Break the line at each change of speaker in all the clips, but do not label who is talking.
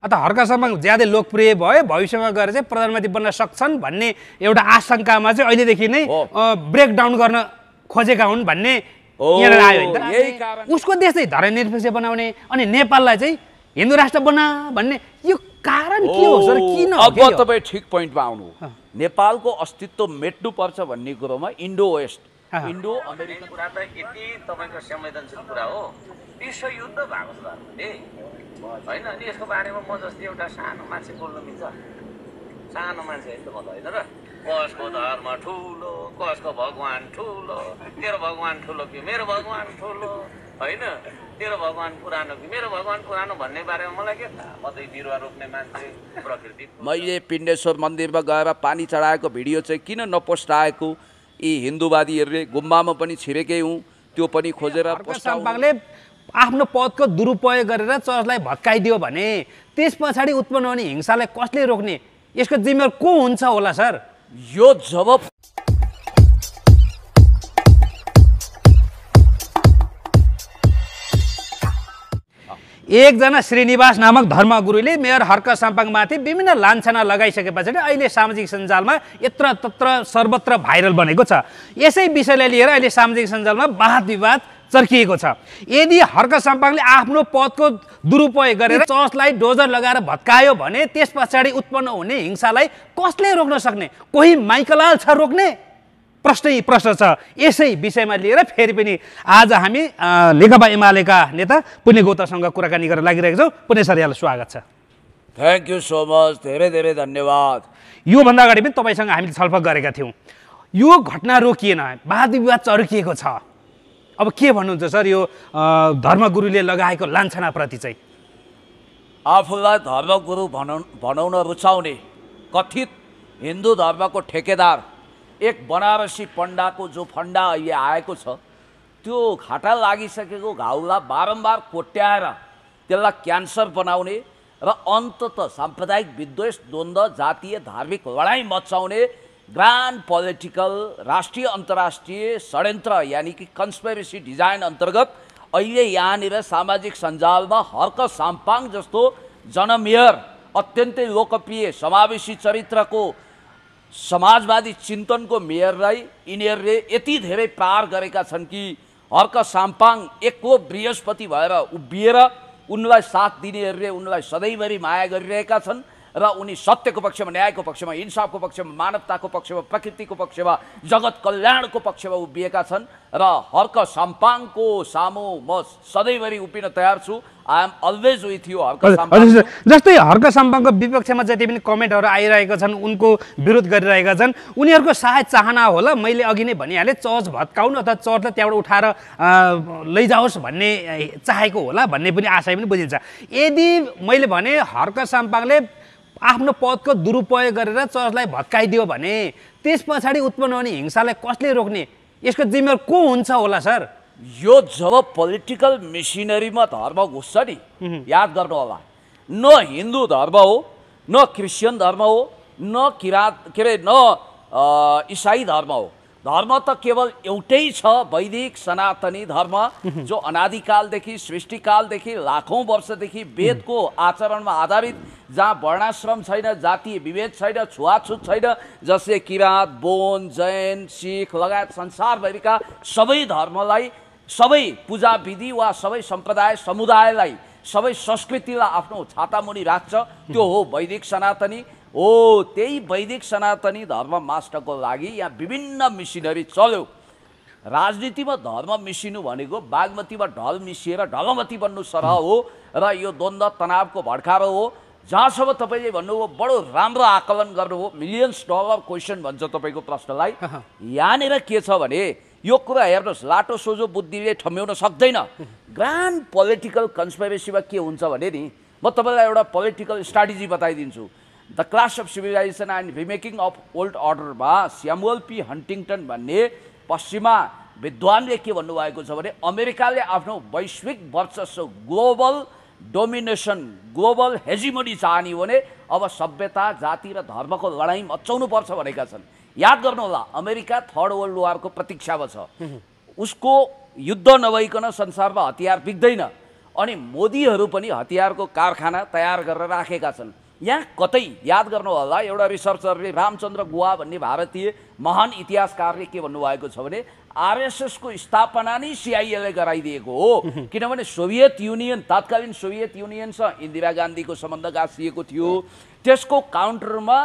अत हर्क साम्पाङ ज्यादै लोकप्रिय भयो भविष्यमा गएर चाहिँ प्रधानमन्त्री बन्न सक्छन् भन्ने एउटा आशंकामा चाहिँ अहिलेदेखि नै ब्रेकडाउन गर्न खोजेका हुन् भन्ने यहाँ आयो हैन। उसको देश चाहिँ धर्मनिरपेक्ष बनाउने अनि नेपाललाई चाहिँ हिन्दू राष्ट्र बना भन्ने यो कारण के हो सर? किन?
अब तपाईँ ठिक पोइन्टमा आउनु। नेपालको अस्तित्व मेट्नु पर्छ भन्ने कुरोमा इन्डो वेस्ट इन्डो अमेरिकन
कुरा त यति तपाईँको संवेदनशील कुरा हो। विश्वयुद्ध भएको छ होइन। अनि यसको बारेमा म जस्तै एउटा सानो मान्छे बोल्नु मिल्छ? सानो मान्छे होइन त म त होइन र। कसको धर्म ठुलो, कसको भगवान ठुलो, तेरो भगवान ठुलो कि मेरो भगवान ठुलो होइन, तेरो भगवान पुरानो कि मेरो भगवान पुरानो भन्ने बारेमा मलाई के थाहा? म त बिरुवा रोप्ने मान्छे प्रकृति। मैले
पिण्डेश्वर मन्दिरमा गएर पानी चढाएको भिडियो चाहिँ किन नपोस्ट आएको? यी हिन्दूवादीहरूले गुम्बामा पनि छिरेकै हुँ त्यो पनि खोजेर
साम्पाङले आफ्नो पदको दुरुपयोग गरेर चर्चलाई भत्काइदियो भने त्यस पछाडि उत्पन्न हुने हिंसालाई कसले रोक्ने? यसको जिम्मेवार को हुन्छ होला सर?
यो जब
एकजना श्रीनिवास नामक धर्मगुरुले मेयर हर्क साम्पाङमाथि विभिन्न लान्छना लगाइसके पछाडि अहिले सामाजिक सञ्जालमा यत्र तत्र सर्वत्र भाइरल बनेको छ। यसै विषयलाई लिएर अहिले सामाजिक सञ्जालमा वाद विवाद चर्किएको छ। यदि हर्क साम्पाङले आफ्नो पदको दुरुपयोग गरेर चर्चलाई डोजर लगाएर भत्कायो भने त्यस पछाडि उत्पन्न हुने हिंसालाई कसले रोक्न सक्ने? कोही माइकलाल छ रोक्ने? प्रश्न छ। यसै विषयमा लिएर फेरि पनि आज हामी नेकपा एमालेका नेता पुण्य गौतमसँग कुराकानी गर्न लागिरहेका छौँ। पुण्य सर, यहाँलाई स्वागत छ।
थ्याङ्क यू सो मच, धेरै धेरै धन्यवाद।
योभन्दा अगाडि पनि तपाईँसँग हामीले छलफल गरेका थियौँ। यो घटना रोकिएन, वाद विवाद चर्किएको छ। अब के भन्नुहुन्छ सर यो धर्मगुरुले लगाएको लान्छनाप्रति चाहिँ?
आफूलाई धर्मगुरु भनाउन रुचाउने कथित हिन्दू धर्मको ठेकेदार एक बनारसी पण्डाको जो फन्डा अहिले आएको छ त्यो घाटा लागिसकेको घाउलाई बारम्बार कोट्याएर त्यसलाई क्यान्सर बनाउने र अन्ततः साम्प्रदायिक विद्वेष, द्वन्द्व, जातीय धार्मिक लडाइँ मचाउने ग्रान्ड पोलिटिकल राष्ट्रिय अन्तर्राष्ट्रिय षड्यन्त्र यानि कि कन्स्पिरेसी डिजाइन अन्तर्गत अहिले यहाँनिर सामाजिक सञ्जालमा हर्क साम्पाङ जस्तो जनमेयर अत्यन्तै लोकप्रिय समावेशी चरित्रको समाजवादी चिन्तनको मेयरलाई यिनीहरूले यति धेरै प्रहार गरेका छन् कि हर्क साम्पाङ एक्लो बृहस्पति भएर उभिएर उनलाई साथ दिनेहरूले उनलाई सधैँभरि माया गरिरहेका छन् र उनी सत्यको पक्षमा, न्यायको पक्षमा, इन्साफको पक्षमा, मानवताको पक्षमा, प्रकृतिको पक्षमा, जगत कल्याणको पक्षमा उभिएका छन् र हर्क साम्पाङको सामु म सधैँभरि उभिन तयार छु। I am always with you Harka Sampang.
जस्तै हर्क साम्पाङको विपक्षमा जति पनि कमेन्टहरू आइरहेका छन्, उनको विरोध गरिरहेका छन्, उनीहरूको सायद चाहना होला, मैले अघि नै भनिहालेँ, चर्च भत्काउनु अथवा चर्चलाई त्यहाँबाट उठाएर लैजाओस् भन्ने चाहेको होला भन्ने पनि आशय पनि बुझिन्छ। यदि मैले भने हर्क साम्पाङले आफ्नो पदको दुरुपयोग गरेर चर्चलाई भत्काइदियो भने त्यस पछाडि उत्पन्न हुने हिंसालाई कसले रोक्ने? यसको जिम्मेवार को हुन्छ होला सर?
यो जब पोलिटिकल मिसिनरीमा धर्म घुस्छ नि, याद गर्नु होला, न हिन्दू धर्म हो, न क्रिस्चियन धर्म हो, न इसाई धर्म हो। धर्म त केवल एउटै छ, वैदिक सनातनी धर्म, जो अनादिकालदेखि सृष्टिकालदेखि लाखौँ वर्षदेखि वेदको आचरणमा आधारित, जहाँ वर्णाश्रम छैन, जातीय विभेद छैन, छुवाछुत छैन, जसले किराँत, बोन, जैन, सिख लगायत संसारभरिका सबै धर्मलाई, सबै पूजा विधि वा सबै सम्प्रदाय समुदायलाई, सबै संस्कृतिलाई आफ्नो छातामुनि राख्छ, त्यो हो वैदिक सनातनी हो। त्यही वैदिक सनातनी धर्म मास्टरको लागि यहाँ विभिन्न मिसिनरी चल्यो। राजनीतिमा धर्म मिसिनु भनेको बागमतीमा ढल मिसिएर ढलमती बन्नु सरह हो र यो द्वन्द्व तनावको भड्कारो हो। जहाँसम्म तपाईँले भन्नुभयो बडो राम्रो आकलन गर्नुभयो, $मिलियन्स क्वेसन भन्छ तपाईँको प्रश्नलाई। यहाँनिर के छ भने यो कुरा हेर्नुहोस्, लाटो सोझो बुद्धिले ठम्ब्याउन सक्दैन। ग्रान्ड पोलिटिकल कन्स्पिरेसीमा के हुन्छ भने नि, म तपाईँलाई एउटा पोलिटिकल स्ट्राटेजी बताइदिन्छु। The clash of civilization and remaking of old अर्डरमा स्यामुअल पी हन्टिङटन भन्ने पश्चिमा विद्वानले के भन्नुभएको छ भने अमेरिकाले आफ्नो वैश्विक वर्चस्व, ग्लोबल डोमिनेसन, ग्लोबल हेजिमोनी चाहने हो भने अब सभ्यता, जाति र धर्मको लडाइँ मचाउनु पर्छ भनेका छन्। याद गर्नुहोला, अमेरिका थर्ड वर्ल्ड वारको प्रतीक्षामा छ। उसको युद्ध नभइकन संसारमा हतियार बिग्दैन। अनि मोदीहरू पनि हतियारको कारखाना तयार गरेर राखेका छन्। यहाँ कतै याद गर्नु होला, एउटा रिसर्चरले रामचन्द्र गुहा भन्ने भारतीय महान इतिहासकारले के भन्नुभएको छ भने आरएसएसको स्थापना नै सिआइएले गराइदिएको हो। किनभने सोभियत युनियन, तत्कालीन सोभियत युनियनसँग इन्दिरा गान्धीको सम्बन्ध गाँसिएको थियो। त्यसको काउन्टरमा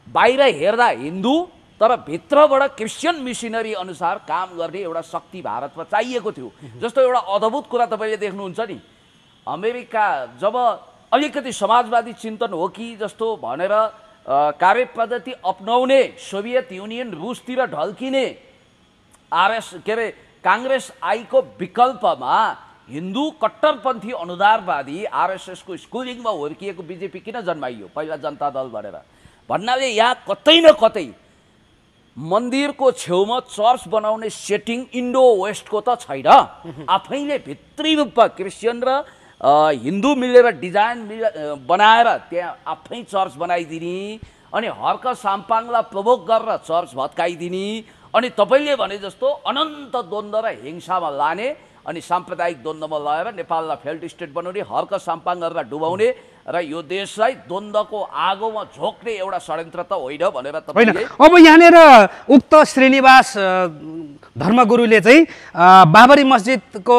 बाहिर हेर्दा हिन्दू तर भित्रबाट क्रिस्चियन मिसनरी अनुसार काम गर्ने एउटा शक्ति भारतमा चाहिएको थियो। जस्तो एउटा अद्भुत कुरा तपाईँले देख्नुहुन्छ नि, अमेरिका जब अलिकति समाजवादी चिन्तन हो कि जस्तो भनेर कार्यपद्धति अपनाउने सोभियत युनियन रुसतिर ढल्किने काङ्ग्रेस आईको विकल्पमा हिन्दू कट्टरपन्थी अनुदारवादी आरएसएसको स्कुलिङमा हुर्किएको बिजेपी किन जन्माइयो पहिला जनता दल भनेर भन्नाले यहाँ कतै न कतै मन्दिरको छेउमा चर्च बनाउने सेटिङ इन्डो वेस्टको त छैन। आफैले भित्री रूपमा क्रिस्चियन र हिन्दू मिलेर डिजाइन बनाएर त्यहाँ आफै चर्च बनाइदिने अनि हर्क साम्पाङलाई प्रभोग गरेर चर्च भत्काइदिने अनि तपाईँले भने जस्तो अनन्त द्वन्द्व र हिंसामा लाने अनि साम्प्रदायिक द्वन्द्वमा लगाएर नेपाललाई फेल्ड स्टेट बनाउने, हर्क साम्पाङहरूलाई डुबाउने र यो देशलाई द्वन्द्वको आगोमा झोक्ने एउटा षड्यन्त्र त होइन भनेर
होइन। अब यहाँनिर उक्त श्रीनिवास धर्मगुरुले चाहिँ बाबरी मस्जिदको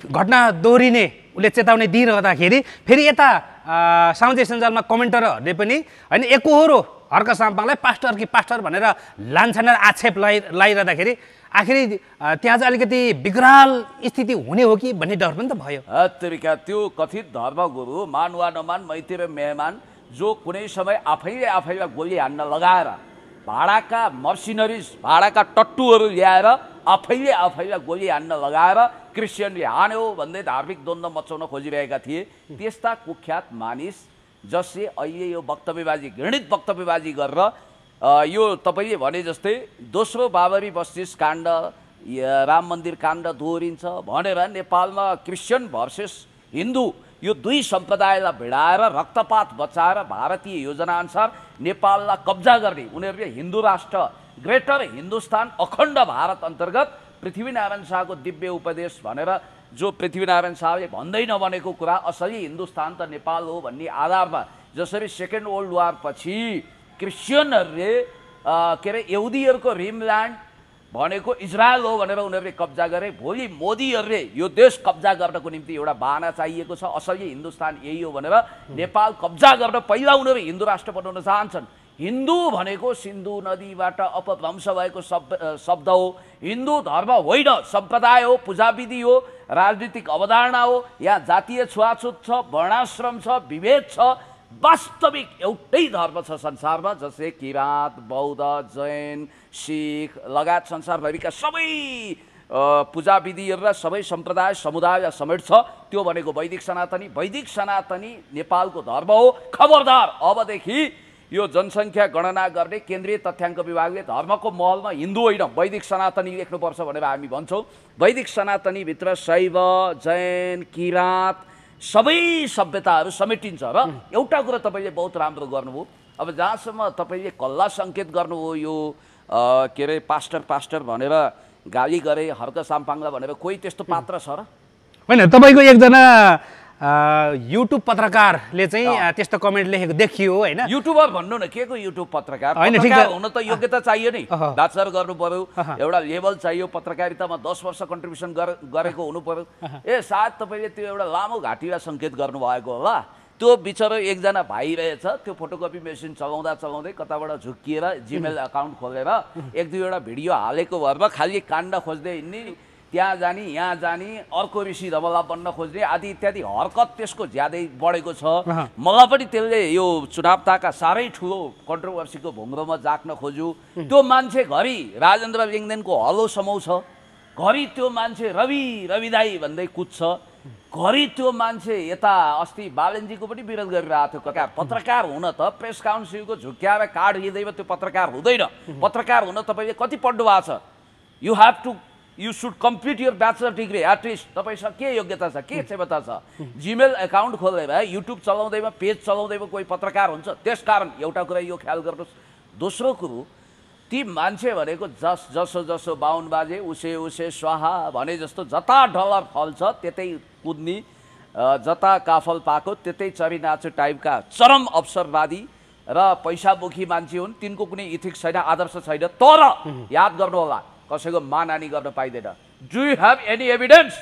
घटना दोहोरिने उसले चेतावनी दिइरहँदाखेरि फेरि यता सामाजिक सञ्जालमा कमेन्टरहरूले पनि होइन एकहोरो हर्क साम्पाङलाई पास्टर भनेर लान्छना आक्षेप लगाइरहँदाखेरि आखिरी त्यहाँ चाहिँ अलिकति विकराल स्थिति हुने हो कि भन्ने डर पनि त भयो।
तरिका त्यो कथित धर्मगुरु मान वा नमान मैत्री र मेहमान जो कुनै समय आफैलाई गोली हान्न लगाएर भाडाका मर्सिनरिज भाडाका टट्टुहरू ल्याएर आफैलाई गोली हान्न लगाएर क्रिस्चियनले हान्यो भन्दै धार्मिक द्वन्द्व मचाउन खोजिरहेका थिए। त्यस्ता कुख्यात मानिस जसले अहिले यो वक्तव्यबाजी घृणित वक्तव्यबाजी गरेर यो तपाईँले भने जस्तै दोस्रो बाबरी मस्जिद काण्ड राम मन्दिर काण्ड दोहोरिन्छ भनेर नेपालमा क्रिस्चियन भर्सेस हिन्दू यो दुई सम्प्रदायलाई भिडाएर रक्तपात बचाएर भारतीय योजनाअनुसार नेपाललाई कब्जा गर्ने उनीहरूले हिन्दू राष्ट्र ग्रेटर हिन्दुस्तान अखण्ड भारत अन्तर्गत पृथ्वीनारायण शाहको दिव्य उपदेश भनेर जो पृथ्वीनारायण शाहले भन्दै नभनेको कुरा असली हिन्दुस्तान त नेपाल हो भन्ने आधारमा जसरी सेकेन्ड वर्ल्ड वार पछि क्रिस्चियनहरूले यहुदीहरूको रिमल्यान्ड भनेको इजरायल हो भनेर उनीहरूले कब्जा गरे, भोलि मोदीहरूले यो देश कब्जा गर्नको निम्ति एउटा बाहना चाहिएको छ, असली हिन्दुस्तान यही हो भनेर नेपाल कब्जा गर्न पहिला उनीहरू हिन्दू राष्ट्र बनाउन चाहन्छन्। हिन्दू भनेको सिन्धु नदीबाट अपभ्रंश भएको शब्द हो। हिन्दू धर्म होइन, सम्प्रदाय हो, पूजाविधि हो, राजनीतिक अवधारणा हो। यहाँ जातीय छुवाछुत छ, वर्णाश्रम छ, विभेद छ। वास्तविक एउटै धर्म छ संसारमा जसले किराँत, बौद्ध, जैन, सिख लगायत संसारभरिका सबै पूजाविधिहरू र सबै सम्प्रदाय समुदायलाई समेट्छ। त्यो भनेको वैदिक सनातनी। वैदिक सनातनी नेपालको धर्म हो। खबरदार, अबदेखि यो जनसङ्ख्या गणना गर्ने केन्द्रीय तथ्याङ्क विभागले धर्मको महलमा हिन्दू होइन वैदिक सनातनी लेख्नुपर्छ भनेर हामी भन्छौँ। वैदिक सनातनीभित्र शैव, जैन, किराँत सबै सभ्यताहरू समेटिन्छ। र एउटा कुरा तपाईँले बहुत राम्रो गर्नुभयो। अब जहाँसम्म तपाईँले कल्ला सङ्केत गर्नुभयो यो पास्टर भनेर गाली गरे हर्क साम्पाङलाई भनेर कोही त्यस्तो पात्र छ र?
होइन, तपाईँको एकजना युट्युब पत्रकारले चाहिँ त्यस्तो कमेन्ट लेखेको देखियो होइन।
युट्युबर भन्नु न, के को युट्युब पत्रकार? पत्रकार हुन त योग्यता चाहियो नि, ब्याचलर गर्नु पर्यो, एउटा लेभल चाहियो, पत्रकारितामा 10 वर्ष कन्ट्रिब्युसन गरेको हुनु पर्यो। सायद तपाईँले त्यो एउटा लामो घाँटीलाई सङ्केत गर्नुभएको होला। त्यो बिचरा एकजना भाइ रहेछ, त्यो फोटोकपी मेसिन चलाउँदै कताबाट झुक्किएर जिमेल अकाउन्ट खोलेर 1-2वटा भिडियो हालेको भरमा खालि काण्ड खोज्दै हिँड्ने, त्यहाँ जाने यहाँ जाने, अर्को ऋषि धमला बन्न खोज्ने आदि इत्यादि हरकत त्यसको ज्यादै बढेको छ। मलाई पनि त्यसले यो चुनावताका साह्रै ठुलो कन्ट्रोभर्सीको भुङ्ग्रोमा जाक्न खोज्यो। त्यो मान्छे घरि राजेन्द्र लिङ्गदेनको हलो समाउँछ, घरि त्यो मान्छे रवि दाई भन्दै कुद्छ, घरि त्यो मान्छे यता अस्ति बालनजीको पनि विरोध गरिरहेको थियो। पत्रकार हुन त प्रेस काउन्सिलको झुक्क्याएर कार्ड लिँदैमा त्यो पत्रकार हुँदैन। पत्रकार हुन तपाईँले कति पढ्नु भएको छ? You should complete your bachelor degree at least. तपाईँसँग के योग्यता छ, के क्षमता छ? जिमेल एकाउन्ट खोलेर युट्युब चलाउँदैमा, पेज चलाउँदैमा कोही पत्रकार हुन्छ? त्यसकारण एउटा कुरा यो ख्याल गर्नुहोस्। दोस्रो कुरो, ती मान्छे भनेको जसो 52 बाजे उसे स्वाहा भने जस्तो जता डलर फल्छ त्यतै कुद्ने जता काफल पाएको त्यतै चरी नाचो टाइपका चरम अवसरवादी र पैसामुखी मान्छे हुन्। तिनको कुनै इथिक्स छैन, आदर्श छैन। तर याद गर्नु होला, कसैको मानहानि गर्न पाइँदैन। Do you have any evidence?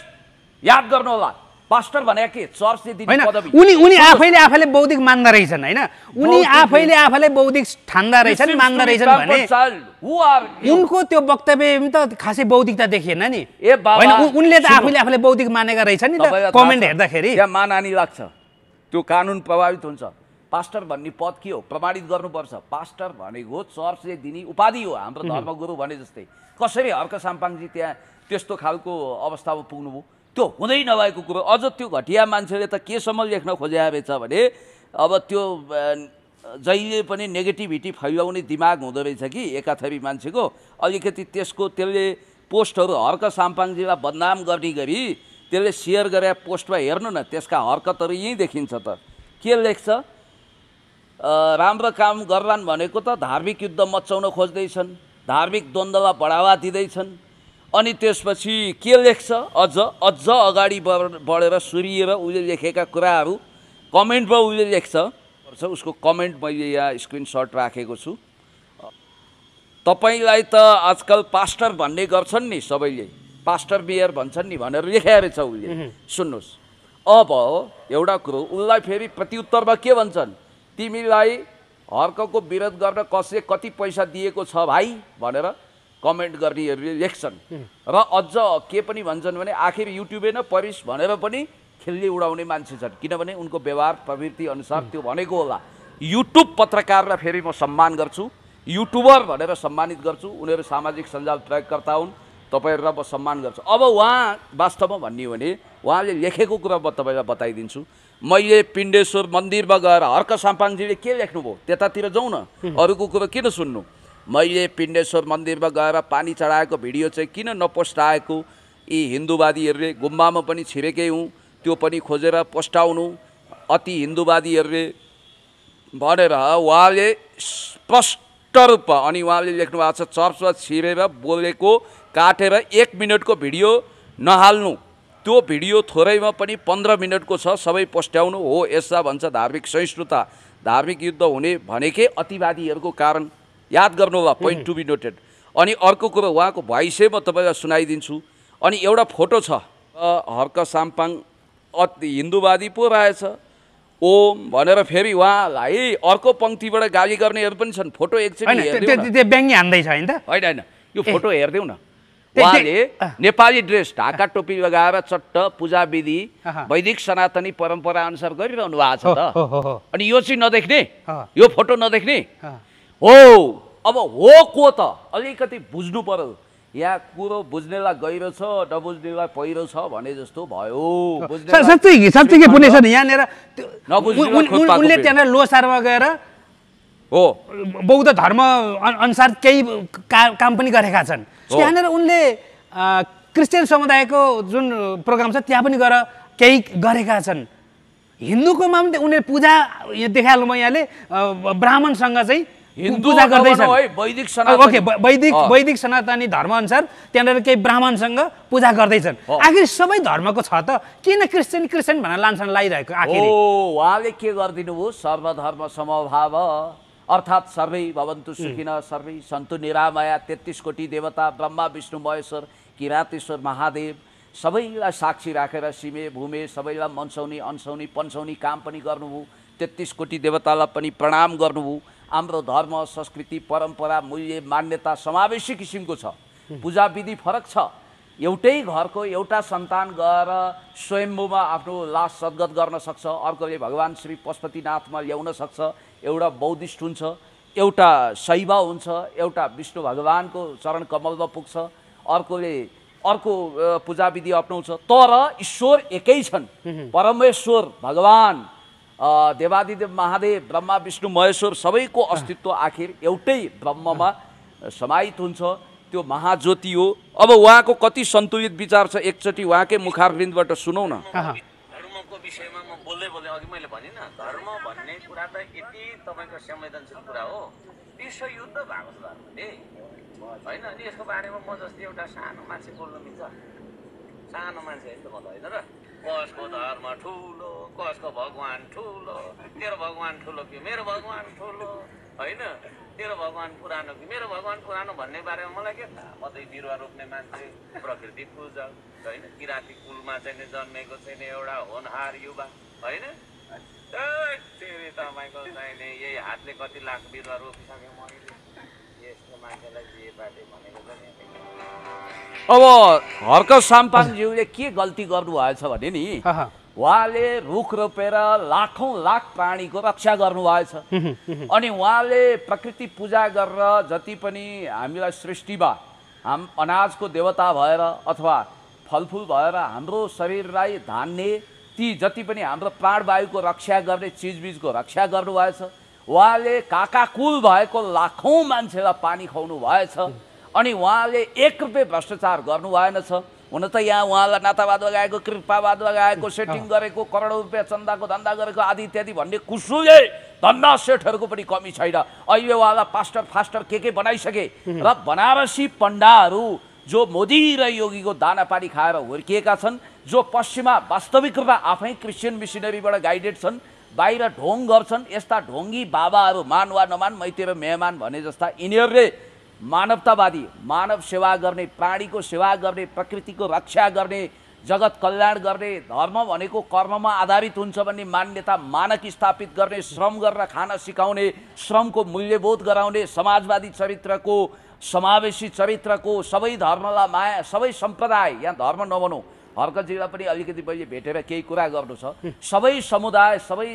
याद गर्नु होला, पास्टर भने के चर्चले दिने पदवी,
उनी आफैले बौद्धिक मान्दा रहेछन् हैन, उनी आफैले बौद्धिक ठान्दा रहेछन्, मान्दा रहेछन् भने उनको त्यो वक्तव्यमा त खासै बौद्धिकता देखिएन नि। हैन, उनले त आफैले बौद्धिक मानेका रहेछन् नि त। कमेन्ट हेर्दाखेरि
त्यहाँ मानहानि लाग्छ, त्यो कानुन प्रभावित हुन्छ। पास्टर भन्ने पद के हो? प्रमाणित गर्नुपर्छ। पास्टर भनेको चर्चले दिने उपाधि हो, हाम्रो धर्मगुरु भने जस्तै। कसरी हर्क साम्पाङजी त्यहाँ त्यस्तो खालको अवस्थामा पुग्नुभयो? त्यो हुँदै नभएको कुरो। अझ त्यो घटिया मान्छेले त केसम्म लेख्न खोजेको रहेछ भने अब त्यो जहिले पनि नेगेटिभिटी फैलाउने दिमाग हुँदो रहेछ कि एकाथरी मान्छेको। अलिकति त्यसले पोस्टहरू हर्क साम्पाङजीलाई बदनाम गर्ने गरी त्यसले सेयर गरे पोस्टमा हेर्नु न, त्यसका हरकतहरू यहीँ देखिन्छ त। के लेख्छ? राम्रो काम गर्लान् भनेको त धार्मिक युद्ध मचाउन खोज्दैछन्, धार्मिक द्वन्द्वलाई बढावा दिँदैछन्। अनि त्यसपछि के लेख्छ? अझ अगाडि बढेर सुरिएर उसले लेखेका कुराहरू कमेन्टमा उसले लेख्छ। उसको कमेन्ट मैले यहाँ स्क्रिनसट राखेको छु। तपाईँलाई त आजकल पास्टर भन्ने गर्छन् नि सबैले, पास्टर मेयर भन्छन् नि भनेर लेखेको रहेछ उसले। सुन्नुहोस्, अब एउटा कुरो उसलाई फेरि प्रत्युत्तरमा के भन्छन्? तिमीलाई हर्कको विरोध गर्न कसले कति पैसा दिएको छ भाइ भनेर कमेन्ट गर्नेहरूले लेख्छन्। र अझ के पनि भन्छन् भने आखिर युट्युबे न परिस भनेर पनि खेल्ने उडाउने मान्छे छन्, किनभने उनको व्यवहार प्रवृत्ति अनुसार त्यो भनेको होला। युट्युब पत्रकारलाई फेरि म सम्मान गर्छु, युट्युबर भनेर सम्मानित गर्छु। उनीहरू सामाजिक सञ्जाल प्रयोगकर्ता हुन्, तपाईँहरूलाई म सम्मान गर्छु। अब उहाँ वास्तवमा भन्ने हो भने उहाँले लेखेको कुरा म तपाईँलाई बताइदिन्छु। मैले पिण्डेश्वर मन्दिरमा गएर हर्क साम्पाङजीले के लेख्नुभयो त्यतातिर जाउँ न, अरूको कुरो किन सुन्नु। मैले पिण्डेश्वर मन्दिरमा गएर पानी चढाएको भिडियो चाहिँ किन नपोस्टाएको? यी हिन्दूवादीहरूले गुम्बामा पनि छिरेकै हुँ, त्यो पनि खोजेर पोस्टाउनु अति हिन्दूवादीहरूले भनेर उहाँले स्पष्ट रूपमा। अनि उहाँले लेख्नु भएको छ चर्चमा छिरेर बोलेको काटेर 1 मिनटको भिडियो नहाल्नु, त्यो भिडियो थोरैमा पनि 15 मिनटको छ, सबै पोस्ट्याउनु हो। यसलाई भन्छ धार्मिक सहिष्णुता, धार्मिक युद्ध हुने भनेकै अतिवादीहरूको कारण। याद गर्नु होला, पोइन्ट टु बी नोटेड। अनि अर्को कुरो उहाँको भोइसै म तपाईँलाई सुनाइदिन्छु। अनि एउटा फोटो छ, हर्क साम्पाङ अति हिन्दूवादी पो रहेछ ओम भनेर फेरि उहाँलाई अर्को पङ्क्तिबाट गाली गर्नेहरू पनि छन्। फोटो एकचोटि
व्यङ्ग्य हान्दैछ हैन त?
होइन, यो फोटो हेरिदेऊ न। उहाँले नेपाली ड्रेस ढाका टोपी लगाएर चट्ट पूजा विधि वैदिक सनातनी परम्परा अनुसार गरिरहनु भएको छ त। अनि यो चाहिँ नदेख्ने, यो फोटो नदेख्ने हो। अब हो को त अलिकति बुझ्नु पर्यो। यहाँ कुरो बुझ्नेलाई गहिरो छ, नबुझ्नेलाई पहिरो छ भने जस्तो भयो।
साँच्चै के पुण्य छ नि यहाँनिर। उनले त्यहाँनिर लोसारमा गएर
हो
बौद्ध धर्म अनुसार केही काम पनि गरेका छन्। त्यहाँनिर उनले क्रिस्चियन समुदायको जुन प्रोग्राम छ त्यहाँ पनि गएर केही गरेका छन्। हिन्दूकोमा पनि उनीहरूले पूजा देखाएँ म यहाँले ब्राह्मणसँग चाहिँ पूजा गर्दैछन्। वैदिक सनातनी धर्म अनुसार त्यहाँनिर केही ब्राह्मणसँग पूजा गर्दैछन्। आखिर सबै धर्मको छ त, किन क्रिस्चियन भनेर लान्छन् लाइरहेको? आखिर
उहाँले के गरिदिनु भयो? सर्वधर्म समभाव अर्थात् सर्वै भवन्तु सुखिनः, सर्वै सन्तु निरामया, 33 कोटी देवता ब्रह्मा विष्णु महेश्वर किरातेश्वर महादेव सबैलाई साक्षी राखेर सिमे भूमे सबैलाई मन्साउने अन्साउने पन्साउने काम पनि गर्नुभयो। 33 कोटी देवतालाई पनि प्रणाम गर्नुभयो। हाम्रो धर्म संस्कृति परम्परा मूल्य मान्यता समावेशी किसिमको छ। पूजा विधि फरक छ। एउटै घरको एउटा सन्तान गएर स्वयम्भूमा आफ्नो लास सद्गत गर्न सक्छ, अर्कोले भगवान् श्री पशुपतिनाथमा ल्याउन सक्छ। एउटा बौद्धिस्ट हुन्छ, एउटा शैव हुन्छ, एउटा विष्णु भगवानको चरण कमलमा पुग्छ, अर्कोले अर्को पूजा विधि अपनाउँछ। तर ईश्वर एकै छन्, परमेश्वर भगवान देवादिदेव महादेव ब्रह्मा विष्णु महेश्वर सबैको अस्तित्व आखिर एउटै ब्रह्ममा समाहित हुन्छ। त्यो महाज्योति हो। अब उहाँको कति सन्तुलित विचार छ, एकचोटि उहाँकै मुखारविन्दबाट सुनौ न।
धर्मको विषयमा म बोल्दै अघि मैले भने न, धर्म भन्ने कुरा त यति तपाईँको संवेदनशील कुरा हो, विश्व युद्ध भएको छ होइन। अनि यसको बारेमा म जस्तै एउटा सानो मान्छे बोल्न मिल्छ? सानो मान्छे होइन त म त होइन र। कसको धर्म ठुलो, कसको भगवान ठुलो, तेरो भगवान ठुलो कि मेरो भगवान ठुलो, होइन तेरो भगवान पुरानो कि मेरो भगवान पुरानो भन्ने बारेमा मलाई के थाहा। म चाहिँ बिरुवा रोप्ने मान्छे, प्रकृति पूजक, होइन किराँती कुलमा चाहिँ जन्मेको छैन एउटा होनहार युवा, होइन तपाईँको चाहिने यही हातले कति लाख बिरुवा रोपिसकेँ मैले। यस्तो मान्छेलाई जे बाटे भनेको पनि
अब हर्क साम्पाङज्यूले के गल्ती गर्नुभएछ भने नि उहाँले रुख रोपेर लाखौँ लाख प्राणीको रक्षा गर्नुभएछ। अनि उहाँले प्रकृति पूजा गरेर जति पनि हामीलाई सृष्टिमा अनाजको देवता भएर अथवा फलफुल भएर हाम्रो शरीरलाई धान्ने ती जति पनि हाम्रो प्राणवायुको रक्षा गर्ने चिजबिजको रक्षा गर्नुभएछ। उहाँले काकाकुल भएको लाखौँ मान्छेलाई पानी खुवाउनु भएछ। अनि उहाँले 1 रुपियाँ भ्रष्टाचार गर्नु भएनछ। हुन त यहाँ उहाँलाई नातावाद लगाएको, कृपावाद लगाएको, सेटिङ गरेको, करोडौँ रुपियाँ चन्दाको धन्दा गरेको आदि इत्यादि भन्ने कुसुले धन्दा सेटहरूको पनि कमी छैन। अहिले उहाँलाई पास्टर फास्टर के बनाइसके र बनारसी पण्डाहरू जो मोदी र योगीको दाना पानी खाएर हुर्किएका छन्, जो पश्चिमा वास्तविक रूपमा आफै क्रिस्चियन मिसनरीबाट गाइडेड छन्, बाहिर ढोङ गर्छन्, यस्ता ढोङ्गी बाबाहरू मान वा नमान मैते र मेहमान भने जस्ता यिनीहरूले मानवतावादी, मानव सेवा गर्ने, प्राणीको सेवा गर्ने, प्रकृतिको रक्षा गर्ने, जगत कल्याण गर्ने, धर्म भनेको कर्ममा आधारित हुन्छ भन्ने मान्यता मानक स्थापित गर्ने, श्रम गरेर खान सिकाउने, श्रमको मूल्यबोध गराउने, समाजवादी चरित्रको, समावेशी चरित्रको, सबै धर्मलाई माया, सबै सम्प्रदाय, यहाँ धर्म नभनौँ, हर्कजीलाई पनि अलिकति पहिले भेटेर केही कुरा गर्नु छ। सबै समुदाय, सबै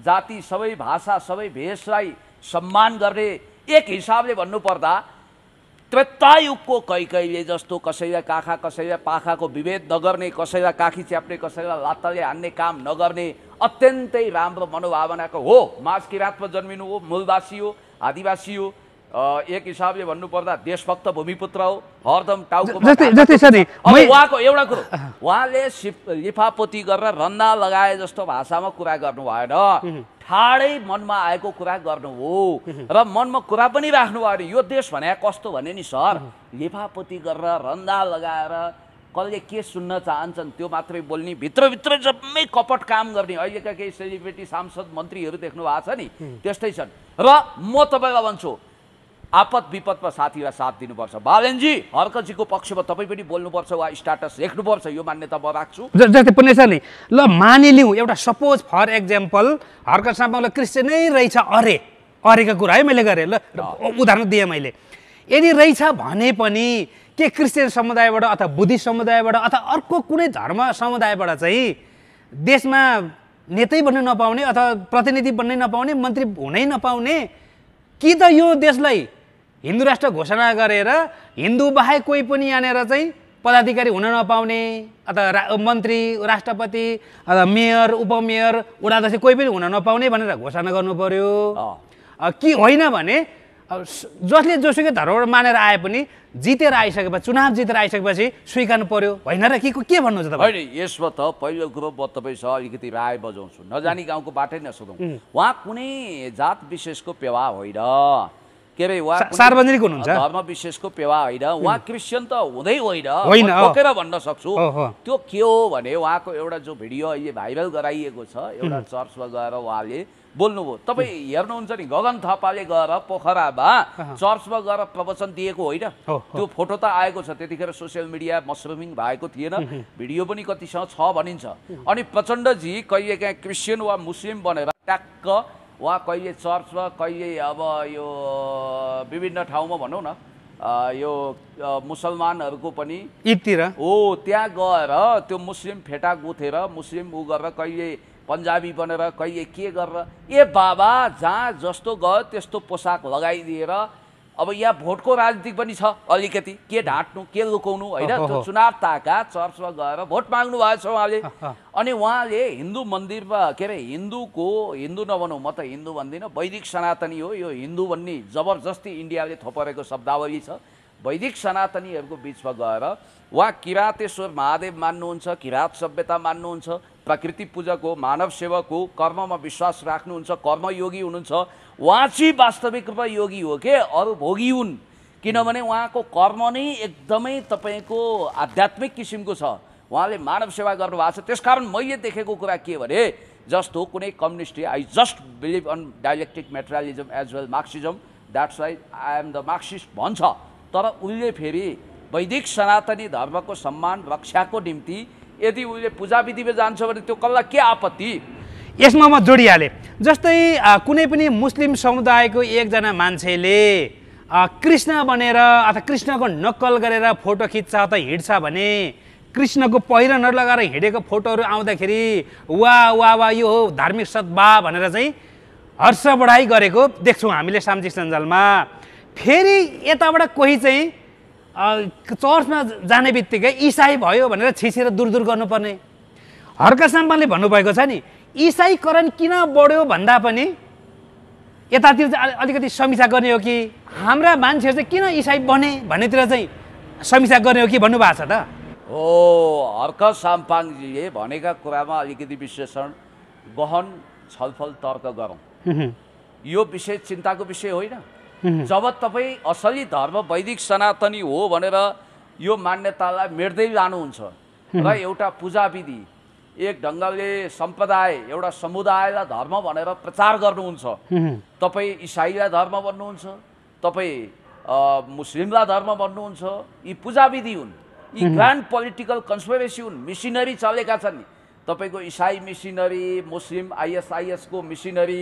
जाति, सबै भाषा, सबै भेषलाई सम्मान गर्ने एक हिसाबले भन्नुपर्दा त्रेतायुगको कैकैले जस्तो कसैलाई काखा कसैलाई पाखाको विभेद नगर्ने, कसैलाई काखी च्याप्ने, कसैलाई लात्ताले हान्ने काम नगर्ने अत्यन्तै राम्रो मनोभावनाको हो। माझ किराँतमा जन्मिनु हो, मूलवासी हो, आदिवासी हो, एक हिसाबले भन्नुपर्दा देशभक्त भूमिपुत्र हो, हरदम टाउको। उहाँको एउटा कुरो, उहाँले लिफापोती गरेर रन्दा लगाए जस्तो भाषामा कुरा गर्नु भएन, ठाडै मनमा आएको कुरा गर्नु हो र मनमा कुरा पनि राख्नु भएन। यो देश भने कस्तो भने नि सर, लिफापोती गरेर रन्दा लगाएर कसले के सुन्न चाहन्छन् त्यो मात्रै बोल्ने, भित्रभित्र जम्मै कपट काम गर्ने अहिलेका केही सेलिब्रिटी सांसद मन्त्रीहरू देख्नु भएको छ नि, त्यस्तै छन्। र म तपाईँलाई भन्छु, आपद विपदमा साथीलाई साथ दिनुपर्छ। बालेनजी, हर्कजीको पक्षमा तपाईँ पनि बोल्नुपर्छ वा स्ट्याटस लेख्नुपर्छ, यो मान्यता म राख्छु।
जस्तै पुण्य सर नि, ल मानिलिउँ एउटा सपोज फर एक्जाम्पल हर्क साम्पाङलाई क्रिस्चियनै रहेछ, अरेको कुरा है मैले गरेँ, ल उदाहरण दिएँ मैले। यदि रहेछ भने पनि के क्रिस्चियन समुदायबाट अथवा बुद्धिस्ट समुदायबाट अथवा अर्को कुनै धर्म समुदायबाट चाहिँ देशमा नेतै बन्न नपाउने अथवा प्रतिनिधि बन्नै नपाउने, मन्त्री हुनै नपाउने, कि त यो देशलाई हिन्दू राष्ट्र घोषणा गरेर हिन्दू बाहेक कोही पनि यहाँनिर चाहिँ पदाधिकारी हुन नपाउने अथवा मन्त्री, राष्ट्रपति अथवा मेयर, उपमेयर, वडाध्यक्ष कोही पनि हुन नपाउने भनेर घोषणा गर्नु पर्यो कि होइन भने जसले जोसुकै धर्मबाट मानेर आए पनि जितेर आइसकेपछि, चुनाव जितेर आइसकेपछि स्वीकार्नु पर्यो होइन र के भन्नुहुन्छ तपाईँ?
होइन, यसमा त पहिलो कुरो म तपाईँसँग अलिकति राय बजाउँछु, नजानी गाउँको बाटै नसोधौँ। उहाँ कुनै जात विशेषको पेवा होइन, के अरे उहाँ
सार्वजनिक हुनुहुन्छ,
धर्म विशेषको पेवा होइन, उहाँ क्रिस्चियन त हुँदै होइन, बोकेर भन्न सक्छु। त्यो के हो भने उहाँको एउटा जो भिडियो अहिले भाइरल गराइएको छ, एउटा चर्चमा गएर उहाँले बोल्नुभयो। तपाईँ हेर्नुहुन्छ नि, गगन थापाले गएर पोखरामा चर्चमा गएर प्रवचन दिएको होइन, त्यो फोटो त आएको छ, त्यतिखेर सोसियल मिडिया मसरुमिङ भएको थिएन, भिडियो पनि कतिसँग छ भनिन्छ। अनि प्रचण्डजी कहिले काहीँ क्रिस्चियन वा मुस्लिम बनेर ट्याक्क उहाँ कहिले चर्चमा, कहिले अब यो विभिन्न ठाउँमा भनौँ न, यो मुसलमानहरूको पनि
ईदतिर
त्यहाँ गएर त्यो मुस्लिम फेटा गुथेर, मुस्लिम उ गरेर, कहिले पन्जाबी बनेर, कहिले के गरेर, ए बाबा जहाँ जस्तो गयो त्यस्तो पोसाक लगाइदिएर अब यहाँ भोटको राजनीति पनि छ, अलिकति के ढाँट्नु, के लुकाउनु होइन, त्यो चुनाव ताका चर्चमा गएर भोट माग्नु भएको छ उहाँले। अनि उहाँले हिन्दू मन्दिरमा, के अरे हिन्दू नभनौँ, म त हिन्दू भन्दिनँ, वैदिक सनातनी हो, यो हिन्दू भन्ने जबरजस्ती इन्डियाले थोपरेको शब्दावली छ। वैदिक सनातनीहरूको बिचमा गएर उहाँ किरातेश्वर महादेव मान्नुहुन्छ, किरात सभ्यता मान्नुहुन्छ, प्रकृति पूजक हो, मानव सेवक हो, कर्ममा विश्वास राख्नुहुन्छ, कर्मयोगी हुनुहुन्छ। उहाँ चाहिँ वास्तविक रूपमा योगी हो के, अरू भोगी हुन्, किनभने उहाँको कर्म नै एकदमै तपाईँको आध्यात्मिक किसिमको छ। उहाँले मानव सेवा गर्नुभएको छ। त्यसकारण मैले देखेको कुरा के भने जस्तो कुनै communist I just believe on dielectric materialism as well Marxism, that's why I am the Marxist भन्छ। तर उसले फेरि वैदिक सनातनी धर्मको सम्मान रक्षाको निम्ति यदि उसले पूजा विधिमा जान्छ भने त्यो कसलाई के आपत्ति?
यसमा म जोडिहालेँ। जस्तै कुनै पनि मुस्लिम समुदायको एकजना मान्छेले कृष्ण बनेर अथवा कृष्णको नक्कल गरेर फोटो खिच्छ अथवा हिँड्छ भने कृष्णको पहिरनहरू लगाएर हिँडेको फोटोहरू आउँदाखेरि वा यो हो धार्मिक सद्भाव भनेर चाहिँ हर्ष बढाइ गरेको देख्छौँ हामीले सामाजिक सञ्जालमा। फेरि यताबाट कोही चाहिँ चर्चमा जाने बित्तिकै इसाई भयो भनेर छिसेर दूर गर्नुपर्ने। हर्क साम्पाङले भन्नुभएको छ नि इसाईकरण किन बढ्यो भन्दा पनि यतातिर चाहिँ अलिकति समीक्षा गर्ने हो कि हाम्रा मान्छेहरू चाहिँ किन इसाई बने भन्नेतिर चाहिँ समीक्षा गर्ने हो कि भन्नुभएको छ त।
हो, हर्क साम्पाङजीले भनेका कुरामा अलिकति विश्लेषण गहन छलफल तर्क गरौँ। यो विषय चिन्ताको विषय होइन। जब तपाईँ असली धर्म वैदिक सनातनी हो भनेर यो मान्यतालाई मेट्दै लानुहुन्छ र एउटा पूजा विधि एक ढङ्गले सम्प्रदाय एउटा समुदायलाई धर्म भनेर प्रचार गर्नुहुन्छ, तपाईँ इसाईलाई धर्म भन्नुहुन्छ, तपाईँ मुस्लिमलाई धर्म भन्नुहुन्छ, यी पूजा विधि हुन्, यी ग्रान्ड पोलिटिकल कन्स्पिरेसी हुन्, मिसिनरी चलेका छन्। तपाईँको इसाई मिसिनरी, मुस्लिम आइएसआइएसको मिसिनरी,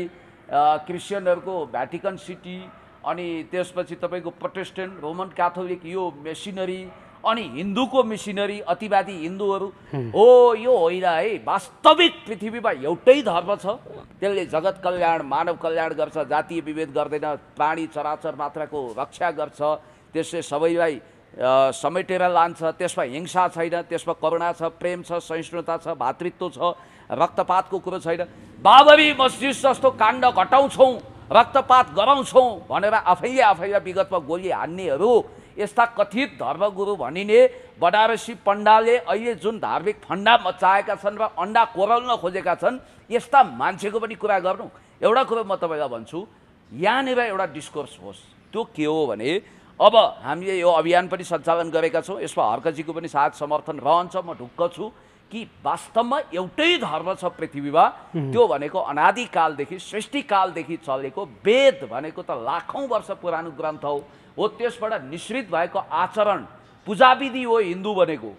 क्रिस्चियनहरूको भ्याटिकन सिटी, अनि त्यसपछि तपाईँको प्रोटेस्टेन्ट रोमन क्याथोलिक यो मिसिनरी, अनि हिन्दूको मिसिनरी अतिवादी हिन्दूहरू हो। यो होइन है, वास्तविक पृथ्वीमा एउटै धर्म छ, त्यसले जगत कल्याण मानव कल्याण गर्छ, जातीय विभेद गर्दैन, प्राणी चराचर मात्रको रक्षा गर्छ, त्यसले सबैलाई समेटेर लान्छ, त्यसमा हिंसा छैन, त्यसमा करुणा छ, प्रेम छ, सहिष्णुता छ, भातृत्व छ, रक्तपातको कुरो छैन। बाबरी मस्जिद जस्तो काण्ड घटाउँछौँ, रक्तपात गराउँछौँ भनेर आफैले विगतमा गोली हान्नेहरू, यस्ता कथित धर्मगुरु भनिने बनारसी पण्डाले अहिले जुन धार्मिक फन्डा मचाएका छन् र अन्डा कोरल्न खोजेका छन्, यस्ता मान्छेको पनि कुरा गर्नु। एउटा कुरो म तपाईँलाई भन्छु, यहाँनिर एउटा डिस्कोर्स होस्। त्यो के हो भने अब हामीले यो अभियान पनि सञ्चालन गरेका छौँ, यसमा हर्कजीको पनि साथ समर्थन रहन्छ। म ढुक्क छु कि वास्तवमा एउटै धर्म छ पृथ्वीमा, त्यो भनेको अनादिकालदेखि सृष्टिकालदेखि चलेको वेद भनेको त लाखौँ वर्ष पुरानो ग्रन्थ हो। त्यसबाट निश्रित भएको आचरण पूजाविधि हो हिन्दू भनेको।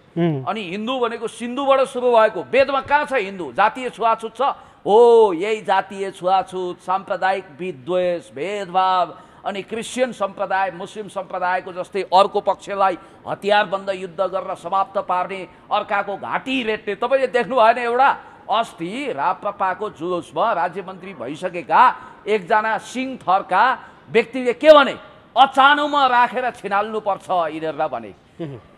अनि हिन्दू भनेको सिन्धुबाट सुरु भएको, वेदमा कहाँ छ हिन्दू? जातीय छुवाछुत छ हो, यही जातीय छुवाछुत, साम्प्रदायिक विद्वेष भेदभाव, अनि क्रिस्चियन सम्प्रदाय मुस्लिम सम्प्रदायको जस्तै अर्को पक्षलाई हतियारबन्द युद्ध गरेर समाप्त पार्ने, अर्काको घाँटी रेट्ने। तपाईँले देख्नु भएन एउटा अस्ति राप्रपाको जुलुसमा राज्यमन्त्री भइसकेका एकजना सिंह थरका व्यक्तिले के भने, अचानोमा राखेर छिनाल्नुपर्छ यिनीहरूलाई भने।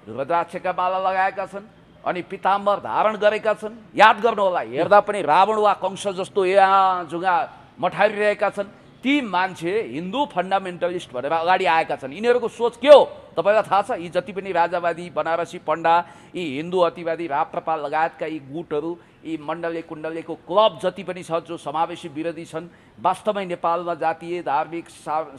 रुद्राक्षका माला लगाएका छन् अनि पिताम्बर धारण गरेका छन्। याद गर्नु होला, हेर्दा पनि रावण वा कंस जस्तो यहाँ जुगा मठारिरहेका छन्। ती मान्छे हिन्दू फन्डामेन्टलिस्ट भनेर अगाडि आएका छन्। यिनीहरूको सोच के हो तपाईँलाई थाहा छ? यी जति पनि राजावादी बनारसी पण्डा, यी हिन्दू अतिवादी राप्रपा लगायतका यी गुटहरू, यी मण्डले कुण्डलेको क्लब जति पनि छ जो समावेशी विरोधी छन्, वास्तवमै नेपालमा जातीय धार्मिक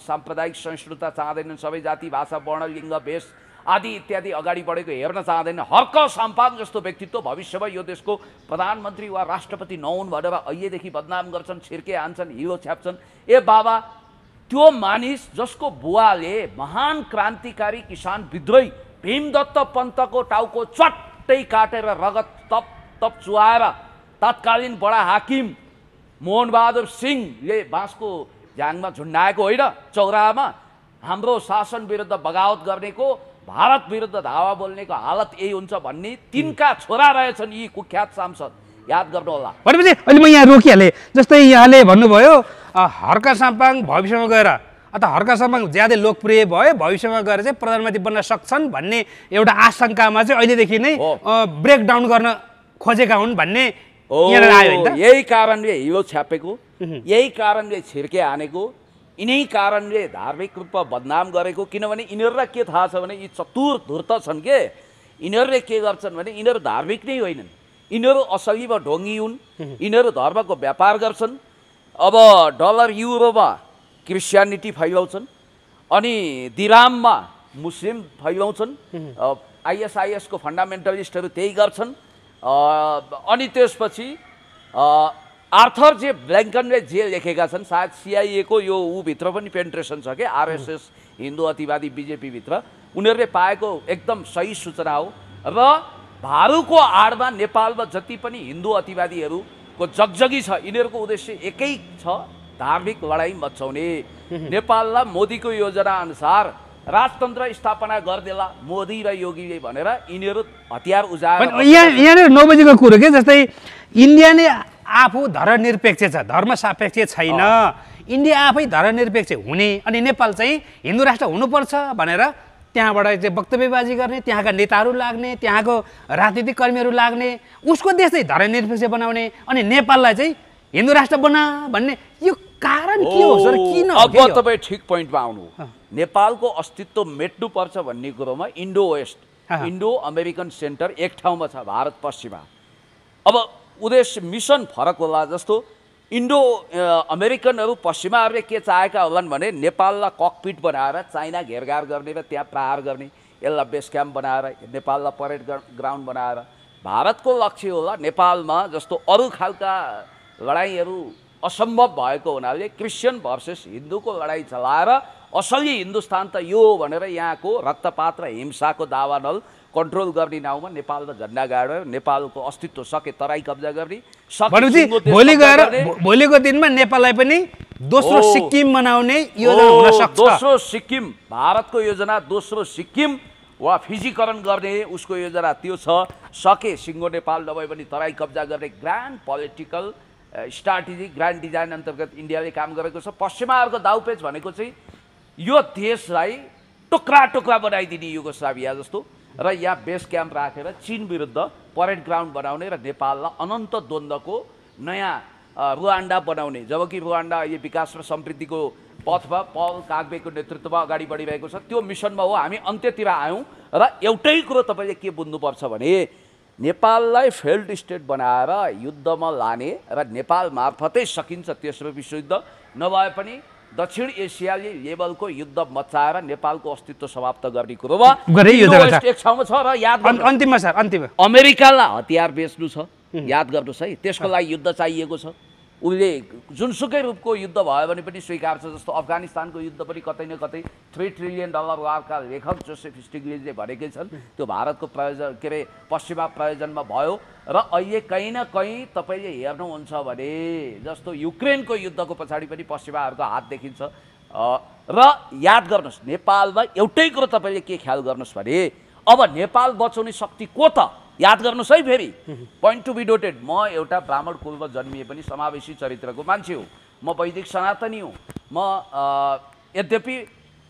साम्प्रदायिक सहिष्णुता चाहँदैनन्, सबै जाति भाषा वर्ण लिङ्ग भेष आदि इत्यादि अगाडि बढेको हेर्न चाहँदैन। हर्क साम्पाङ जस्तो व्यक्तित्व भविष्यमा यो देशको प्रधानमन्त्री वा राष्ट्रपति नहुन् भनेर अहिलेदेखि बदनाम गर्छन्, छिर्के हान्छन्, हिलो छ्याप्छन्। ए बाबा, त्यो मानिस जसको बुवाले महान क्रान्तिकारी किसान विद्रोही भीमदत्त पन्तको टाउको चट्टै काटेर रगत तप तप चुहाएर तत्कालीन बडा हाकिम मोहनबहादुर सिंहले बाँसको झ्याङमा झुन्डाएको होइन, चौराहामा हाम्रो शासन विरुद्ध बगावत गर्नेको, भारत विरुद्ध धावा बोल्नेको हालत यही हुन्छ भन्ने तिनका छोरा रहेछन् यी कुख्यात सांसद। याद गर्नु होला।
भनेपछि अहिले म यहाँ रोकिहालेँ। जस्तै यहाँले भन्नुभयो हर्क साम्पाङ भविष्यमा गएर अथवा हर्क साम्पाङ ज्यादै लोकप्रिय भयो, भविष्यमा गएर चाहिँ प्रधानमन्त्री बन्न सक्छन् भन्ने एउटा आशंकामा चाहिँ अहिलेदेखि नै ब्रेकडाउन गर्न खोजेका हुन् भन्ने आयो।
यही कारणले हिलो छ्यापेको, यही कारणले छिर्के हानेको, यिनै कारणले धार्मिक रूपमा बदनाम गरेको। किनभने यिनीहरूलाई के थाहा छ भने यी चतुर धूर्त छन् के, यिनीहरूले के गर्छन् भने यिनीहरू धार्मिक नै होइनन्, यिनीहरू असलीमा ढोङ्गी हुन्, यिनीहरू धर्मको व्यापार गर्छन्। अब डलर युरोमा क्रिस्चियनिटी फैलाउँछन्, अनि दिराममा मुस्लिम फैलाउँछन्, ISIS को फन्डामेन्टलिस्टहरू त्यही गर्छन्। अनि त्यसपछि आर्थर जे ब्ल्याङ्कनले जे लेखेका छन्, सायद CIA को यो भित्र पनि पेन्ट्रेसन छ कि RSS हिन्दू अतिवादी BJP भित्र, उनीहरूले पाएको एकदम सही सूचना हो। र भारूको आडमा नेपालमा जति पनि हिन्दू अतिवादीहरूको जगजगी छ, यिनीहरूको उद्देश्य एकै छ, धार्मिक लडाइँ मचाउने। नेपाललाई मोदीको योजना अनुसार राजतन्त्र स्थापना गरिदेला मोदी र योगीले भनेर यिनीहरू हतियार उजाएर
यहाँ 9 बजेको कुरो के, जस्तै इन्डिया नै आफू धर्मनिरपेक्ष छ, धर्म सापेक्ष छैन। इन्डिया आफै धर्मनिरपेक्ष हुने अनि नेपाल चाहिँ हिन्दू राष्ट्र हुनुपर्छ भनेर त्यहाँबाट चाहिँ वक्तव्यबाजी गर्ने, त्यहाँका नेताहरू लाग्ने, त्यहाँको राजनीतिक कर्मीहरू लाग्ने, उसको देश चाहिँ धर्मनिरपेक्ष बनाउने अनि नेपाललाई चाहिँ हिन्दू राष्ट्र बना भन्ने यो कारण के हो सर? किन?
अब तपाईँ ठिक पोइन्टमा आउनु। नेपालको अस्तित्व मेट्नुपर्छ भन्ने कुरोमा Indo west, Indo American centre एक ठाउँमा छ, भारत पश्चिमा। अब उद्देश्य मिसन फरक होला। जस्तो इन्डो अमेरिकनहरू पश्चिमाहरूले के चाहेका होलान् भने नेपाललाई ककपिट बनाएर चाइना घेरघार गर्ने र त्यहाँ प्रहार गर्ने, यसलाई बेस क्याम्प बनाएर नेपाललाई परेड ग्राउन्ड बनाएर। भारतको लक्ष्य होला नेपालमा जस्तो अरू खालका लडाइँहरू असम्भव भएको हुनाले क्रिस्चियन भर्सेस हिन्दूको लडाइँ चलाएर असली हिन्दुस्तान त यो भनेर यहाँको रक्तपात र हिंसाको दावानल कन्ट्रोल गर्ने नाउँमा नेपालमा झन्डा गाडेर नेपालको अस्तित्व सके तराई कब्जा गर्ने।
भोलिको दिनमा नेपाललाई पनि दोस्रो सिक्किम बनाउने योजना हुन सक्छ।
दोस्रो सिक्किम, भारतको योजना दोस्रो सिक्किम वा फिजीकरण गर्ने उसको योजना त्यो छ। सके सिङ्गो नेपाल नभए पनि तराई कब्जा गर्ने grand political strategy, grand design अन्तर्गत इन्डियाले काम गरेको छ। पश्चिमाहरूको दाउपेच भनेको चाहिँ यो देशलाई टुक्रा टुक्रा बनाइदिने युगोस्लाभिया जस्तो, र यहाँ बेस क्याम्प राखेर चीन विरुद्ध परेड ग्राउन्ड बनाउने र नेपाललाई अनन्त द्वन्द्वको नयाँ रुवान्डा बनाउने। जबकि रुवान्डा अहिले विकास र समृद्धिको पथमा पल काग्बेको नेतृत्वमा अगाडि बढिरहेको छ। त्यो मिसनमा हो हामी अन्त्यतिर आयौँ। र एउटै कुरो तपाईँले के बुझ्नुपर्छ भने नेपाललाई फेल्ड स्टेट बनाएर युद्धमा लाने र नेपाल मार्फतै सकिन्छ तेस्रो विश्वयुद्ध, नभए पनि दक्षिण एसियाली लेभलको युद्ध मचाएर नेपालको अस्तित्व समाप्त गर्ने कुरोमा एक ठाउँमा छ। र याद
अन्तिममा सर, अन्तिममा
अमेरिकालाई हतियार बेच्नु छ, याद गर्नुहोस् है, त्यसको लागि युद्ध चाहिएको छ। उसले जुनसुकै रूपको युद्ध भयो भने पनि स्वीकार छ। जस्तो अफगानिस्तानको युद्ध पनि कतै न कतै $3 ट्रिलियन वारका लेखक जोसेफ स्टिग्लिजले भनेकै छन्, त्यो भारतको प्रयोजन के अरे पश्चिमा प्रयोजनमा भयो। र अहिले कहीँ न कहीँ तपाईँले हेर्नुहुन्छ भने जस्तो युक्रेनको युद्धको पछाडि पनि पश्चिमाहरूको हात देखिन्छ। र याद गर्नुहोस् नेपालमा एउटै कुरो तपाईँले के ख्याल गर्नुहोस् भने अब नेपाल बचाउने शक्ति को त? याद गर्नुहोस् है, फेरि पोइन्ट टु बी नोटेड। म एउटा ब्राह्मण कुलमा जन्मिए पनि समावेशी चरित्रको मान्छे हो। म वैदिक सनातनी हूँ। म यद्यपि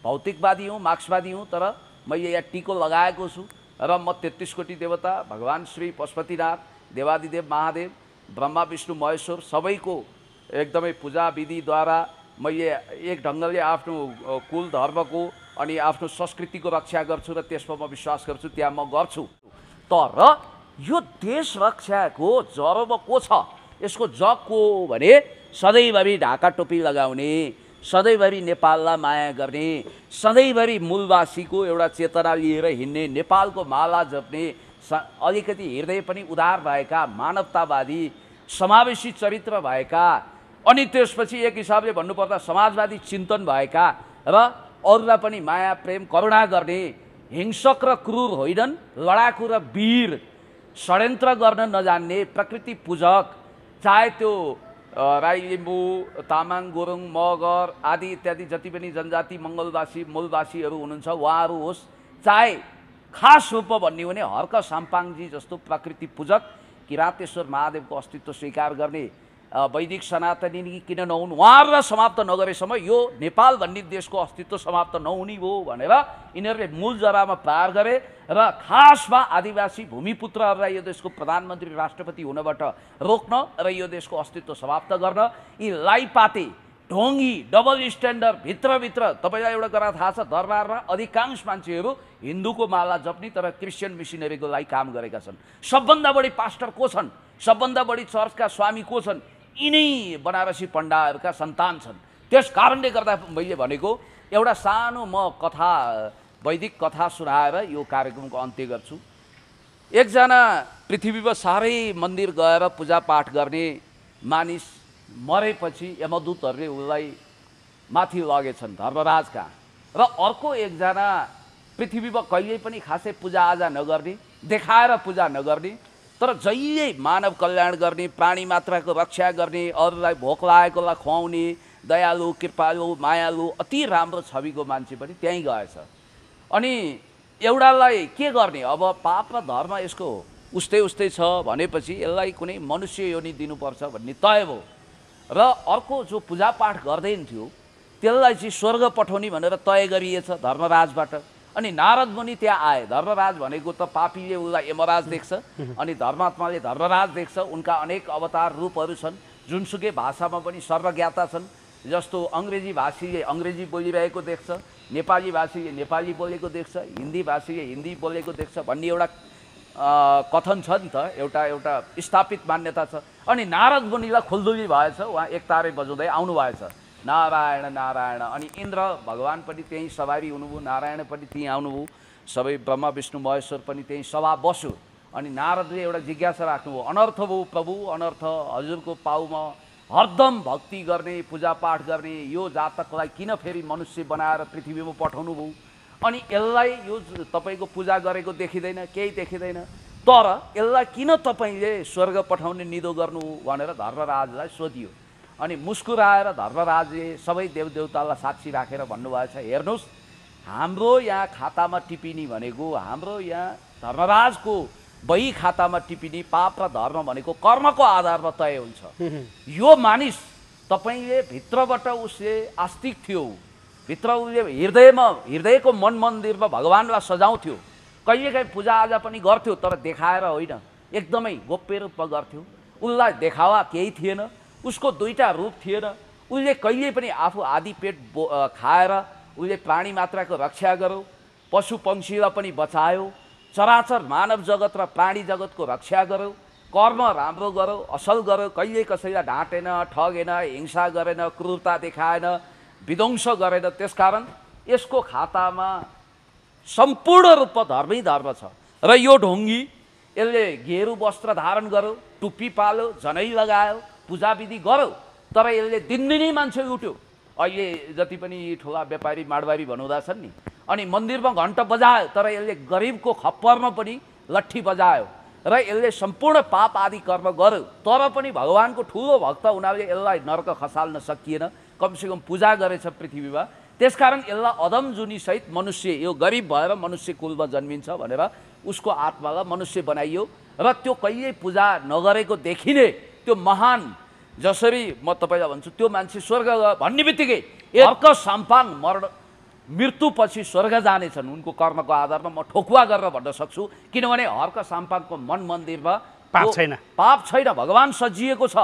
भौतिकवादी हूँ, मार्क्सवादी हूँ, तर मैले यहाँ टिको लगाएको छु। र म 33 कोटी देवता, भगवान् श्री पशुपतिनाथ, देवादिदेव महादेव, ब्रह्मा विष्णु महेश्वर सबैको एकदमै पूजा विधिद्वारा मैले एक ढङ्गले आफ्नो कुल धर्मको अनि आफ्नो संस्कृतिको रक्षा गर्छु र त्यसमा म विश्वास गर्छु, त्यहाँ म गर्छु। तर यो देश रक्षाको जरोमा को छ? यसको जग को भने सधैँभरि ढाका टोपी लगाउने, सधैँभरि नेपाललाई माया गर्ने, सधैँभरि मूलवासीको एउटा चेतना लिएर हिँड्ने, नेपालको माला जप्ने, अलिकति हृदय पनि उदार भएका, मानवतावादी, समावेशी चरित्र भएका, अनि त्यसपछि एक हिसाबले भन्नुपर्दा समाजवादी चिन्तन भएका र अरूलाई पनि माया प्रेम करुणा गर्ने, हिंसक र क्रूर होइनन्, लडाकु र वीर, षड्यन्त्र गर्न नजान्ने, प्रकृति पूजक, चाहे त्यो राई, लिम्बू, तामाङ, गुरुङ, मगर आदि इत्यादि जति पनि जनजाति मङ्गलवासी मूलवासीहरू हुनुहुन्छ उहाँहरू होस्, चाहे खास रूपमा भन्ने हो भने हर्क साम्पाङजी जस्तो प्रकृति पूजक किरातेश्वर महादेवको अस्तित्व स्वीकार गर्ने वैदिक सनातनी किन नहुन्, उहाँहरूलाई समाप्त नगरेसम्म यो नेपाल भन्ने देशको अस्तित्व समाप्त नहुने हो भनेर यिनीहरूले मूल जरामा प्रहार गरे र खासमा आदिवासी भूमिपुत्रहरूलाई यो देशको प्रधानमन्त्री राष्ट्रपति हुनबाट रोक्न र यो देशको अस्तित्व समाप्त गर्न यी लाइपाते ढोङ्गी डबल स्ट्यान्डर्ड भित्रभित्र तपाईँलाई एउटा कुरा थाहा छ, दरबारमा अधिकांश मान्छेहरू हिन्दूको माला जप्ने तर क्रिस्चियन मिसनरीको लागि काम गरेका छन्। सबभन्दा बढी पास्टर को छन्, सबभन्दा बढी चर्चका स्वामी को छन्? यिनै बनारसी पण्डाहरूका सन्तान छन्। त्यस कारणले गर्दा मैले भनेको एउटा सानो म कथा वैदिक कथा सुनाएर यो कार्यक्रमको अन्त्य गर्छु। एकजना पृथ्वीमा साह्रै मन्दिर गएर पूजापाठ गर्ने मानिस मरेपछि यमदूतहरूले उसलाई माथि लगेछन् धर्मराज कहाँ, र अर्को एकजना पृथ्वीमा कहिल्यै पनि खासै पूजाआजा नगर्ने, देखाएर पूजा नगर्ने, तर जहिले मानव कल्याण गर्ने, प्राणी मात्राको रक्षा गर्ने, अरूलाई भोक लागेकोलाई खुवाउने, दयालु, कृपालु, मायालु, अति राम्रो छविको मान्छे पनि त्यहीँ गएछ। अनि एउटालाई के गर्ने, अब पाप र धर्म यसको उस्तै छ भनेपछि यसलाई कुनै मनुष्य योनि दिनुपर्छ भन्ने तय भयो। र अर्को जो पूजापाठ गर्दैन थियो त्यसलाई चाहिँ स्वर्ग पठाउने भनेर तय गरिएछ धर्मराजबाट। अनि नारद मुनि त्यहाँ आए। धर्मराज भनेको त पापीले उसलाई यमराज देख्छ, अनि धर्मात्माले धर्मराज देख्छ। उनका अनेक अवतार रूपहरू छन्, जुनसुकै भाषामा पनि सर्वज्ञाता छन्। जस्तो अङ्ग्रेजी भाषीले अङ्ग्रेजी बोलिरहेको देख्छ, नेपाली भाषीले नेपाली बोलेको देख्छ, हिन्दी भाषीले हिन्दी बोलेको देख्छ भन्ने एउटा कथन छ नि त, एउटा स्थापित मान्यता छ। अनि नारद मुनिलाई खुल्दुली भएछ, उहाँ एकतारे बजाउँदै आउनु भएछ, नारायण नारायण। अनि इन्द्र भगवान् पनि त्यहीँ सवारी हुनुभयो, नारायण पनि त्यहीँ आउनुभयो, सबै ब्रह्मा विष्णु महेश्वर पनि त्यहीँ सभा बस्यो। अनि नारदले एउटा जिज्ञासा राख्नुभयो, अनर्थ भयो प्रभु, अनर्थ हजुरको पाउमा हरदम भक्ति गर्ने, पूजापाठ गर्ने यो जातकलाई किन फेरि मनुष्य बनाएर पृथ्वीमा पठाउनु भयो? अनि यसलाई यो तपाईँको पूजा गरेको देखिँदैन, केही देखिँदैन, तर यसलाई किन तपाईँले स्वर्ग पठाउने निधो गर्नु भनेर धर्मराजलाई सोधियो। अनि मुस्कुराएर धर्मराजले सबै देवदेवतालाई साक्षी राखेर भन्नुभएछ, हेर्नुहोस् हाम्रो यहाँ खातामा टिपिनी भनेको, हाम्रो यहाँ धर्मराजको बही खातामा टिपिनी पाप र धर्म भनेको कर्मको आधारमा तय हुन्छ। यो मानिस तपाईँले भित्रबाट उसले आस्तिक थियो, भित्र उसले हृदयको मन मन्दिरमा भगवान्लाई सजाउँथ्यो, कहिलेकाहीँ पूजाआजा पनि गर्थ्यो, तर देखाएर होइन, एकदमै गोप्य रूपमा गर्थ्यो। उसलाई देखावा केही थिएन, उसको दुईटा रूप थिएन। उसले कहिले पनि आफू आदि पेट खाएर उसले प्राणी मात्राको रक्षा गर्यो, पशु पक्षीलाई पनि बचायो, चराचर मानव जगत र प्राणी जगतको रक्षा गर्यो, कर्म राम्रो गर्यो, असल गर्यो, कहिले कसैलाई ढाँटेन, ठगेन, हिंसा गरेन, क्रूरता देखाएन, विध्वंस गरेन। त्यसकारण यसको खातामा सम्पूर्ण रूपमा धर्मै धर्म छ। र यो ढोङ्गी यसले गेरु वस्त्र धारण गर्यो, टुप्पी पाल्यो, जनै लगायो, पूजाविधि गर्यो, तर यसले दिनदिनै मान्छे लुट्यो। अहिले जति पनि ठुला व्यापारी माडवारी भन्नुहुँदा छन् नि, अनि मन्दिरमा घन्टा बजायो, तर यसले गरिबको खप्परमा पनि लट्ठी बजायो, र यसले सम्पूर्ण पाप आदि कर्म गर्यो, तर पनि भगवान्को ठुलो भक्त हुनाले यसलाई नरक खसाल्न सकिएन, कमसेकम पूजा गरेछ पृथ्वीमा। त्यसकारण यसलाई अदम जुनीसहित मनुष्य, यो गरिब भएर मनुष्य कुलमा जन्मिन्छ भनेर उसको आत्मालाई मनुष्य बनाइयो। र त्यो कहिल्यै पूजा नगरेको देखिने त्यो महान, जसरी म तपाईँलाई भन्छु त्यो मान्छे स्वर्ग भन्ने बित्तिकै अर्क साम्पाङ मृत्युपछि स्वर्ग जानेछन् उनको कर्मको आधारमा। म ठोकुवा गरेर भन्न सक्छु, किनभने हर्क साम्पाङको मन मन्दिरमा पाप छैन, भगवान् सजिएको छ।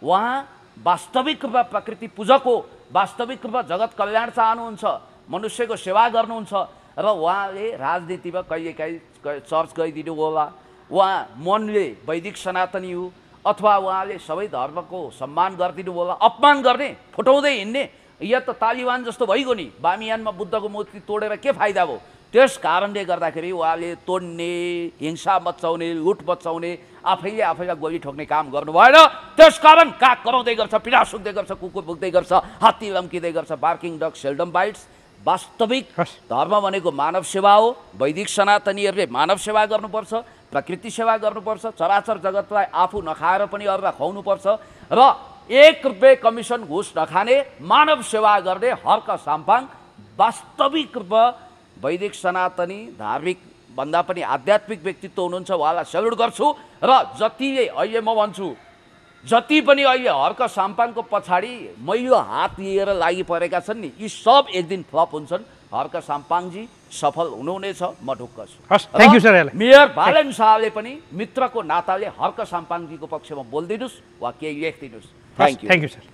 उहाँ वास्तविक रूपमा प्रकृति पूजको, वास्तविक रूपमा जगत कल्याण चाहनुहुन्छ, मनुष्यको सेवा गर्नुहुन्छ। र उहाँले राजनीतिमा कहिलेकाहीँ चर्च गइदिनु होला, उहाँ मनले वैदिक सनातनी हो, अथवा उहाँले सबै धर्मको सम्मान गरिदिनु होला, अपमान गर्ने, फुटाउँदै हिँड्ने, या त तालिबान जस्तो भइगयो नि, बामियानमा बुद्धको मूर्ति तोडेर के फाइदा भयो? त्यस कारणले गर्दाखेरि उहाँले तोड्ने, हिंसा मचाउने, लुट मचाउने, आफैलाई गोली ठोक्ने काम गर्नु भएन। त्यसकारण काग कराउँदै गर्छ, पिडा सुक्दै गर्छ, कुकुर भुक्दै गर्छ, हात्ती लम्किँदै गर्छ, बार्किङ डग सेल्डम बाइट्स। वास्तविक धर्म भनेको मानव सेवा हो। वैदिक सनातनीहरूले मानव सेवा गर्नुपर्छ, प्रकृति सेवा गर्नुपर्छ, चराचर जगतलाई आफू नखाएर पनि अरूलाई खुवाउनुपर्छ, र 1 रुपियाँ कमिसन घुस नखाने, मानव सेवा गर्ने हर्क साम्पाङ वास्तविक रूपमा वैदिक सनातनी धार्मिक भन्दा पनि आध्यात्मिक व्यक्तित्व हुनुहुन्छ। उहाँलाई सेल्युट गर्छु। र जतिले अहिले म भन्छु, जति पनि अहिले हर्क साम्पाङको पछाडि मैलो हात लिएर लागि परेका छन् नि, यी सब एक दिन फ्लप हुन्छन्। हर्क साम्पाङजी सफल हुनुहुनेछ, म ढुक्क छु।
Thank you sir.
मेयर बालन शाहले पनि मित्रको नाताले हर्क साम्पाङजीको पक्षमा बोलिदिनुहोस् वा केही लेखिदिनुहोस्। Thank you
sir.